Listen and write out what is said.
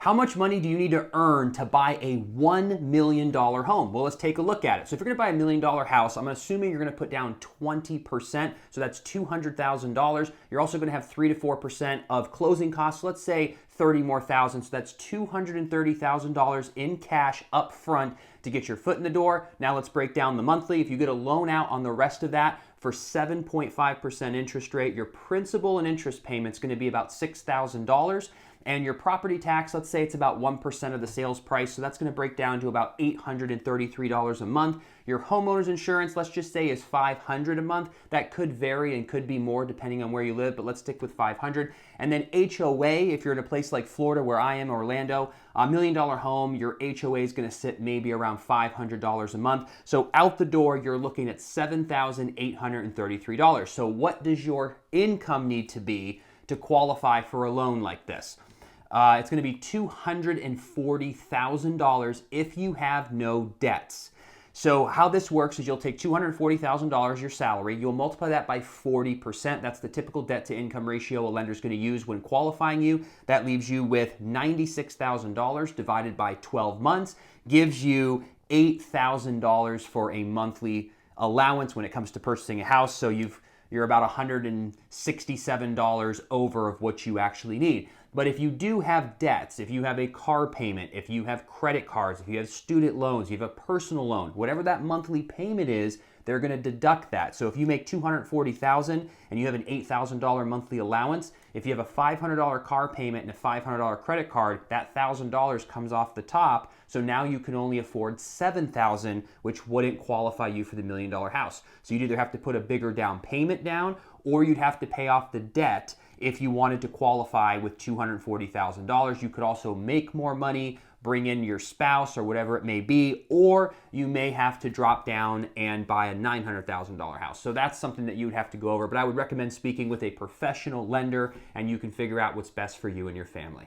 How much money do you need to earn to buy a $1 million home? Well, let's take a look at it. So if you're gonna buy a $1 million house, I'm assuming you're gonna put down 20%, so that's $200,000. You're also gonna have 3 to 4% of closing costs, let's say 30 more thousand, so that's $230,000 in cash up front to get your foot in the door. Now let's break down the monthly. If you get a loan out on the rest of that for 7.5% interest rate, your principal and interest payment's gonna be about $6,000. And your property tax, let's say it's about 1% of the sales price, so that's gonna break down to about $833 a month. Your homeowner's insurance, let's just say, is $500 a month. That could vary and could be more depending on where you live, but let's stick with $500. And then HOA, if you're in a place like Florida where I am, Orlando, a $1 million home, your HOA is gonna sit maybe around $500 a month. So out the door, you're looking at $7,833. So what does your income need to be to qualify for a loan like this? It's going to be $240,000 if you have no debts. So how this works is you'll take $240,000, your salary, you'll multiply that by 40%. That's the typical debt to income ratio a lender is going to use when qualifying you. That leaves you with $96,000 divided by 12 months, gives you $8,000 for a monthly allowance when it comes to purchasing a house. So you're about $167 over of what you actually need. But if you do have debts, if you have a car payment, if you have credit cards, if you have student loans, you have a personal loan, whatever that monthly payment is, they're going to deduct that. So if you make $240,000 and you have an $8,000 monthly allowance, if you have a $500 car payment and a $500 credit card, that $1,000 comes off the top. So now you can only afford $7,000, which wouldn't qualify you for the $1 million house. So you'd either have to put a bigger down payment down, or you'd have to pay off the debt if you wanted to qualify with $240,000. You could also make more money, bring in your spouse or whatever it may be, or you may have to drop down and buy a $900,000 house. So that's something that you would have to go over, but I would recommend speaking with a professional lender and you can figure out what's best for you and your family.